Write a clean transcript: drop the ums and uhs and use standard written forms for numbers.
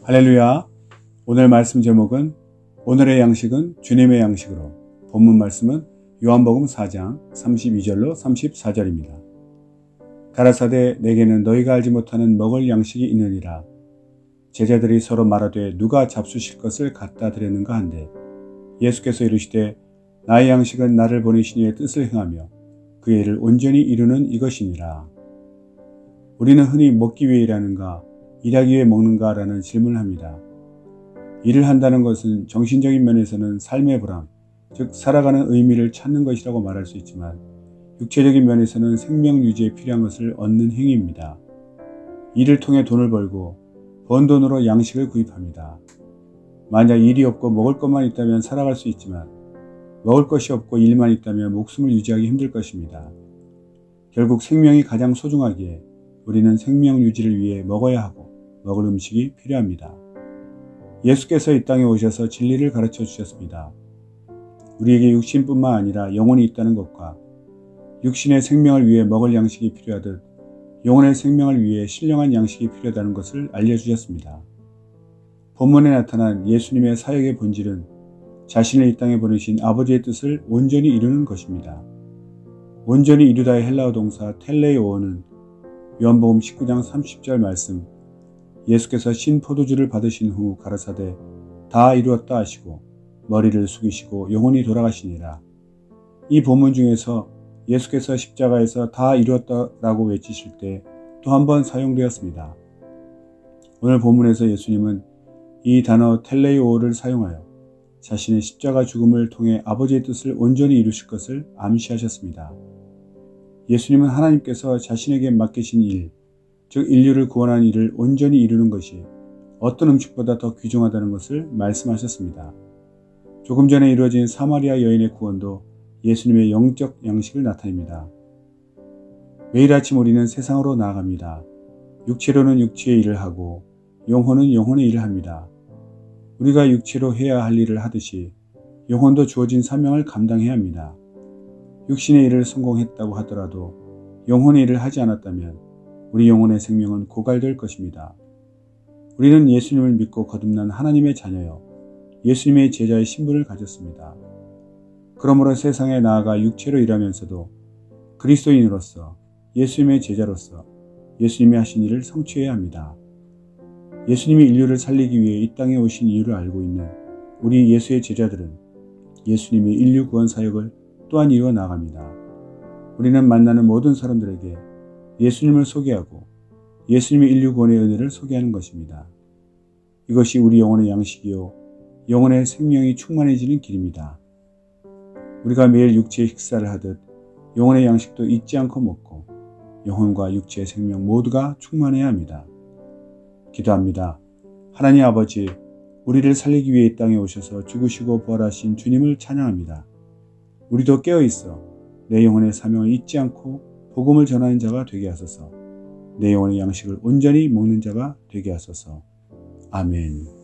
할렐루야. 오늘 말씀 제목은 오늘의 양식은 주님의 양식으로. 본문 말씀은 요한복음 4장 32절로 34절입니다. 가라사대 내게는 너희가 알지 못하는 먹을 양식이 있느니라. 제자들이 서로 말하되 누가 잡수실 것을 갖다 드렸는가 한데 예수께서 이르시되 나의 양식은 나를 보내신 이의 뜻을 행하며 그의 일을 온전히 이루는 이것이니라. 우리는 흔히 먹기 위해 일하는가 일하기 위해 먹는가 라는 질문을 합니다. 일을 한다는 것은 정신적인 면에서는 삶의 보람, 즉 살아가는 의미를 찾는 것이라고 말할 수 있지만 육체적인 면에서는 생명 유지에 필요한 것을 얻는 행위입니다. 일을 통해 돈을 벌고 번 돈으로 양식을 구입합니다. 만약 일이 없고 먹을 것만 있다면 살아갈 수 있지만 먹을 것이 없고 일만 있다면 목숨을 유지하기 힘들 것입니다. 결국 생명이 가장 소중하기에 우리는 생명 유지를 위해 먹어야 하고 먹을 음식이 필요합니다. 예수께서 이 땅에 오셔서 진리를 가르쳐 주셨습니다. 우리에게 육신뿐만 아니라 영혼이 있다는 것과 육신의 생명을 위해 먹을 양식이 필요하듯 영혼의 생명을 위해 신령한 양식이 필요하다는 것을 알려주셨습니다. 본문에 나타난 예수님의 사역의 본질은 자신을 이 땅에 보내신 아버지의 뜻을 온전히 이루는 것입니다. 온전히 이루다의 헬라어 동사 텔레오어는 요한복음 19장 30절 말씀 예수께서 신 포도주를 받으신 후 가라사대 다 이루었다 하시고 머리를 숙이시고 영혼이 돌아가시니라. 이 본문 중에서 예수께서 십자가에서 다 이루었다라고 외치실 때 또 한 번 사용되었습니다. 오늘 본문에서 예수님은 이 단어 텔레오를 사용하여 자신의 십자가 죽음을 통해 아버지의 뜻을 온전히 이루실 것을 암시하셨습니다. 예수님은 하나님께서 자신에게 맡기신 일, 즉 인류를 구원하는 일을 온전히 이루는 것이 어떤 음식보다 더 귀중하다는 것을 말씀하셨습니다. 조금 전에 이루어진 사마리아 여인의 구원도 예수님의 영적 양식을 나타냅니다. 매일 아침 우리는 세상으로 나아갑니다. 육체로는 육체의 일을 하고 영혼은 영혼의 일을 합니다. 우리가 육체로 해야 할 일을 하듯이 영혼도 주어진 사명을 감당해야 합니다. 육신의 일을 성공했다고 하더라도 영혼의 일을 하지 않았다면 우리 영혼의 생명은 고갈될 것입니다. 우리는 예수님을 믿고 거듭난 하나님의 자녀여 예수님의 제자의 신분을 가졌습니다. 그러므로 세상에 나아가 육체로 일하면서도 그리스도인으로서 예수님의 제자로서 예수님이 하신 일을 성취해야 합니다. 예수님이 인류를 살리기 위해 이 땅에 오신 이유를 알고 있는 우리 예수의 제자들은 예수님의 인류 구원 사역을 또한 이루어 나갑니다. 우리는 만나는 모든 사람들에게 예수님을 소개하고 예수님의 인류 구원의 은혜를 소개하는 것입니다. 이것이 우리 영혼의 양식이요 영혼의 생명이 충만해지는 길입니다. 우리가 매일 육체의 식사를 하듯 영혼의 양식도 잊지 않고 먹고 영혼과 육체의 생명 모두가 충만해야 합니다. 기도합니다. 하나님 아버지, 우리를 살리기 위해 이 땅에 오셔서 죽으시고 부활하신 주님을 찬양합니다. 우리도 깨어있어 내 영혼의 사명을 잊지 않고 복음을 전하는 자가 되게 하소서. 내 영혼의 양식을 온전히 먹는 자가 되게 하소서. 아멘.